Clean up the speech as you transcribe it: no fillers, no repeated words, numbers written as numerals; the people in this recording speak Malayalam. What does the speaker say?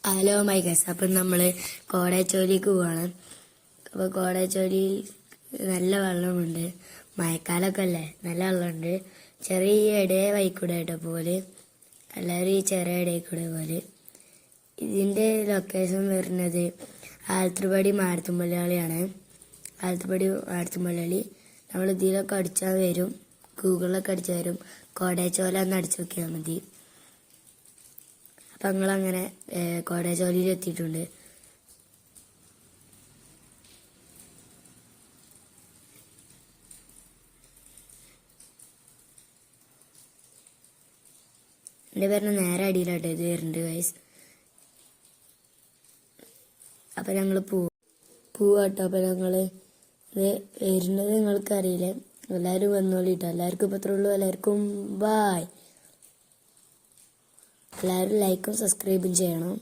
Hello my guess. അപ്പം നമ്മൾ കോടേച്ചോലിക്ക് പോവാണ്. അപ്പോൾ കോടേച്ചോലിയിൽ നല്ല വെള്ളമുണ്ട്. മഴക്കാലമൊക്കെ അല്ലേ, നല്ല വെള്ളമുണ്ട്. ചെറിയ ഇടയെ വൈക്കൂടെ കേട്ടോ പോലെ, എല്ലാവരും ഈ ചെറിയ ഇടയിൽ കൂടെ പോലെ. ഇതിൻ്റെ ലൊക്കേഷൻ വരുന്നത് ആലത്തൂർപടി മാടത്തുംപള്ളിയാണ്. ആലത്തൂർപടി മാടത്തുംപള്ളി നമ്മൾ ഇതിലൊക്കെ അടിച്ചാൽ വരും, ഗൂഗിളിലൊക്കെ അടിച്ചാൽ വരും. കോടേച്ചോല എന്ന് അടിച്ചു നോക്കിയാൽ മതി. അപ്പം ഞങ്ങളങ്ങനെ കോടേച്ചോലിയിൽ എത്തിയിട്ടുണ്ട്. എൻ്റെ പേരിന് നേരെ അടിയിലാട്ടോ ഇത് വരുന്നുണ്ട് ഗൈസ്. അപ്പം ഞങ്ങൾ പോവാട്ടോ. അപ്പം ഞങ്ങൾ ഇത് വരുന്നത് നിങ്ങൾക്കറിയില്ല. എല്ലാവരും വന്നോളിട്ടോ. എല്ലാവർക്കും ഇപ്പം അത്രേ ഉള്ളൂ. എല്ലാവർക്കും ബായ്. എല്ലാവരും ലൈക്കും സബ്സ്ക്രൈബും ചെയ്യണം.